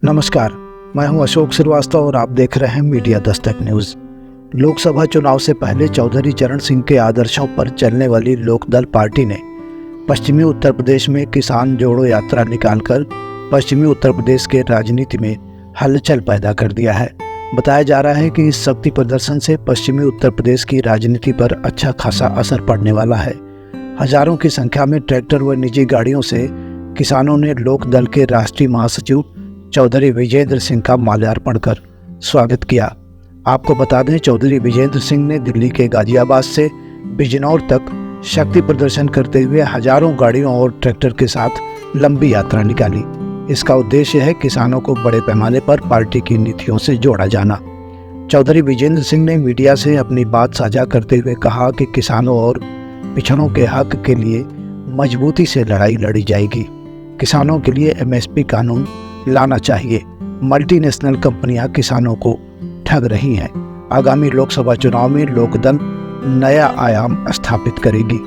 नमस्कार, मैं हूं अशोक श्रीवास्तव और आप देख रहे हैं मीडिया दस्तक न्यूज। लोकसभा चुनाव से पहले चौधरी चरण सिंह के आदर्शों पर चलने वाली लोकदल पार्टी ने पश्चिमी उत्तर प्रदेश में किसान जोड़ो यात्रा निकालकर पश्चिमी उत्तर प्रदेश के राजनीति में हलचल पैदा कर दिया है। बताया जा रहा है कि इस शक्ति प्रदर्शन से पश्चिमी उत्तर प्रदेश की राजनीति पर अच्छा खासा असर पड़ने वाला है। हजारों की संख्या में ट्रैक्टर व निजी गाड़ियों से किसानों ने लोकदल के राष्ट्रीय महासचिव चौधरी विजेंद्र सिंह का माल्यार्पण कर स्वागत किया। आपको बता दें, चौधरी विजेंद्र सिंह ने दिल्ली के गाजियाबाद से बिजनौर तक शक्ति प्रदर्शन करते हुए हजारों गाड़ियों और ट्रैक्टर के साथ लंबी यात्रा निकाली। इसका उद्देश्य है किसानों को बड़े पैमाने पर पार्टी की नीतियों से जोड़ा जाना। चौधरी विजेंद्र सिंह ने मीडिया से अपनी बात साझा करते हुए कहा कि किसानों और पिछड़ों के हक के लिए मजबूती से लड़ाई लड़ी जाएगी। किसानों के लिए MSP कानून लाना चाहिए। मल्टीनेशनल कंपनियां किसानों को ठग रही हैं। आगामी लोकसभा चुनाव में लोकदल नया आयाम स्थापित करेगी।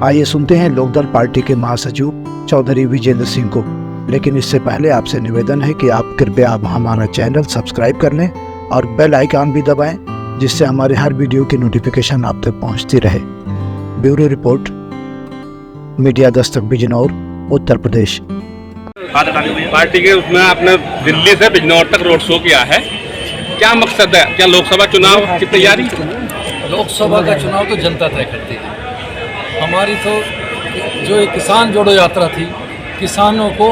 आइए सुनते हैं लोकदल पार्टी के महासचिव चौधरी विजेंद्र सिंह को। लेकिन इससे पहले आपसे निवेदन है कि आप कृपया हमारा चैनल सब्सक्राइब कर लें और बेल आइकन भी दबाएं, जिससे हमारे हर वीडियो की नोटिफिकेशन आप तक पहुंचती रहे। Bureau report, media Dastak, Bijnor, Uttar Pradesh. Party के उसमें आपने दिल्ली से बिजनौर तक रोड शो किया है, क्या मकसद है? क्या लोकसभा चुनाव की तैयारी? लोकसभा का चुनाव तो जनता तय करती है। हमारी तो जो एक किसान जोड़ो यात्रा थी, किसानों को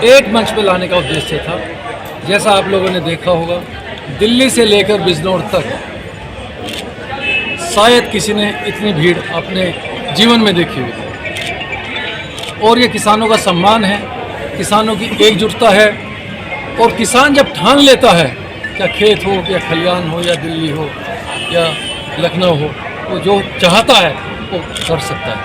एक मंच पे लाने का उद्देश्य था। जैसा आप लोगों ने देखा होगा, दिल्ली से लेकर बिजनौर तक शायद किसी ने इतनी भीड़ अपने जीवन में देखी हुई। और ये किसानों का सम्मान है, किसानों की एकजुटता है। और किसान जब ठान लेता है, क्या खेत हो या खलियान हो या दिल्ली हो या लखनऊ हो, वो जो चाहता है वो कर सकता है।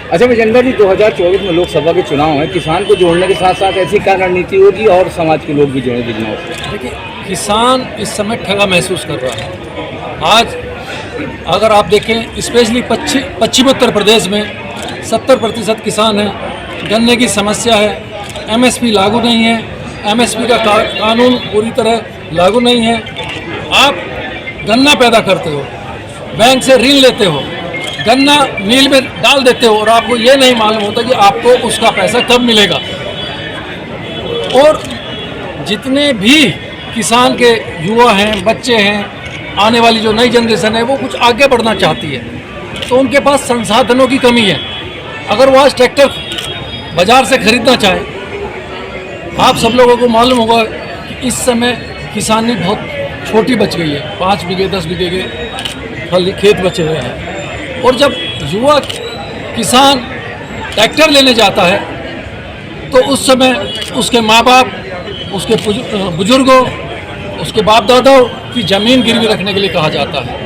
अच्छा विजेंद्र जी, 2024 में लोकसभा के चुनाव हैं, किसान को जोड़ने के साथ साथ ऐसी क्या रणनीति होगी और समाज के लोग भी जोड़े बिजनौर से? देखिए, किसान इस समय ठगा महसूस कर रहा है। आज अगर आप देखें, स्पेशली पश्चिम उत्तर प्रदेश में 70% किसान हैं। गन्ने की समस्या है, MSP लागू नहीं है, MSP का कानून पूरी तरह लागू नहीं है। आप गन्ना पैदा करते हो, बैंक से ऋण लेते हो, गन्ना मिल में डाल देते हो और आपको ये नहीं मालूम होता कि आपको उसका पैसा कब मिलेगा। और जितने भी किसान के युवा हैं, बच्चे हैं, आने वाली जो नई जनरेशन है, वो कुछ आगे बढ़ना चाहती है, तो उनके पास संसाधनों की कमी है। अगर वो आज ट्रैक्टर बाज़ार से खरीदना चाहे, आप सब लोगों को मालूम होगा कि इस समय किसानी बहुत छोटी बच गई है। 5 बीघे 10 बीघे के खाली खेत बचे हुए हैं। और जब युवा किसान ट्रैक्टर लेने जाता है, तो उस समय उसके माँ बाप, उसके बुजुर्गों, उसके बाप दादाओं की ज़मीन गिरवी रखने के लिए कहा जाता है।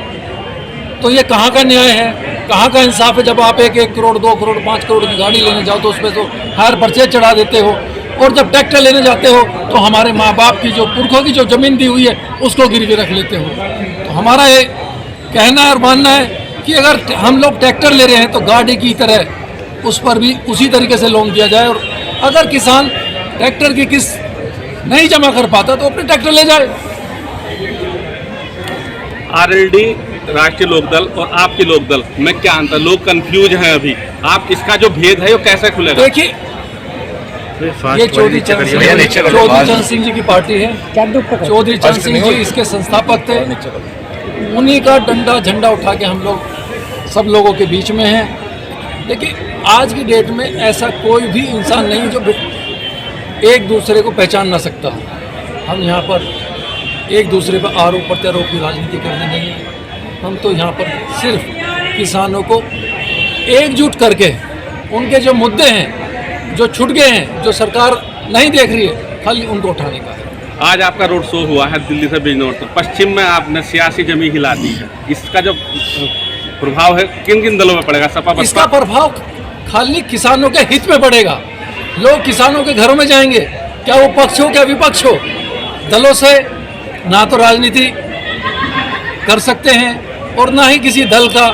तो ये कहाँ का न्याय है, कहाँ का इंसाफ है? जब आप 1 करोड़ 2 करोड़ 5 करोड़ की गाड़ी लेने जाओ तो उसमें तो हायर परचेज चढ़ा देते हो, और जब ट्रैक्टर लेने जाते हो तो हमारे माँ बाप की जो पुरखों की जो ज़मीन दी हुई है उसको गिरवी रख लेते हो। तो हमारा ये कहना और मानना है कि अगर हम लोग ट्रैक्टर ले रहे हैं तो गाड़ी की तरह उस पर भी उसी तरीके से लोन दिया जाए। और अगर किसान ट्रैक्टर की किस्त नहीं जमा कर पाता तो अपने ट्रैक्टर ले जाए। RLD, राष्ट्रीय लोकदल और आपके लोकदल में क्या अंतर? लोग कंफ्यूज हैं अभी। आप इसका जो भेद है वो कैसे खुलेगा? देखिए, ये चौधरी चरण सिंह जी की पार्टी है। चौधरी चरण सिंह जी इसके संस्थापक थे। उन्हीं का डंडा झंडा उठा के हम लोग सब लोगों के बीच में हैं। देखिए, आज की डेट में ऐसा कोई भी इंसान नहीं जो एक दूसरे को पहचान ना सकता। हम यहाँ पर एक दूसरे पर आरोप प्रत्यारोप की राजनीति करने नहीं है। हम तो यहाँ पर सिर्फ किसानों को एकजुट करके उनके जो मुद्दे हैं, जो छूट गए हैं, जो सरकार नहीं देख रही है, खाली उनको उठाने का है। आज आपका रोड शो हुआ है दिल्ली से बिजनौर तक। पश्चिम में आपने सियासी जमीन हिला दी है। इसका जो प्रभाव है किन किन दलों में पड़ेगा? सपा बसपा? इसका प्रभाव खाली किसानों के हित में पड़ेगा। लोग किसानों के घरों में जाएंगे, क्या वो पक्ष हो क्या विपक्ष हो। दलों से ना तो राजनीति कर सकते हैं और ना ही किसी दल का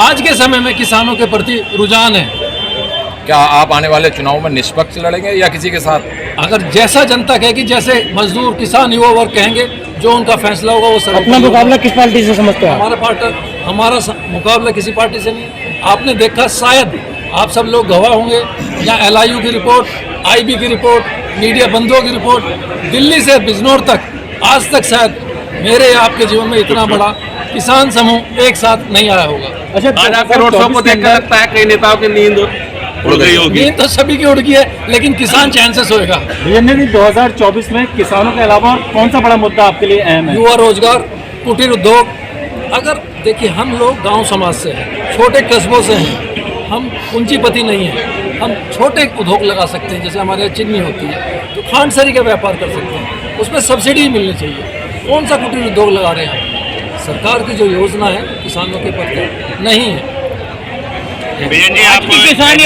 आज के समय में किसानों के प्रति रुझान है। क्या आप आने वाले चुनाव में निष्पक्ष लड़ेंगे या किसी के साथ? अगर जैसा जनता कहेगी, जैसे मजदूर किसान युवा वर्ग कहेंगे, जो उनका फैसला होगा वो सर। अपना मुकाबला किस पार्टी से समझते हैं? हमारा मुकाबला किसी पार्टी से नहीं। आपने देखा, शायद आप सब लोग गवाह होंगे, यहाँ LIU की रिपोर्ट, IB की रिपोर्ट, मीडिया बंधुओं की रिपोर्ट, दिल्ली से बिजनौर तक आज तक शायद मेरे या आपके जीवन में इतना बड़ा किसान समूह एक साथ नहीं आया होगा। अच्छा, आज आपके रोड शो को देखकर लगता है कई नेताओं की नींद उड़ गई होगी। नींद तो सभी की उड़ गई है, लेकिन किसान चैन से सोएगा। भैया 2024 में किसानों के अलावा और कौन सा बड़ा मुद्दा आपके लिए अहम है? युवा रोजगार, कुटीर उद्योग। अगर देखिए, हम लोग गांव समाज से हैं, छोटे कस्बों से हैं, हम पूंजीपति नहीं हैं, हम छोटे उद्योग लगा सकते हैं। जैसे हमारे यहाँ चीनी होती है तो खांडसरी का व्यापार कर सकते हैं, उसमें सब्सिडी मिलनी चाहिए। कौन सा कुटीर उद्योग लगा रहे हैं? सरकार की जो योजना है किसानों के प्रति नहीं है। किसान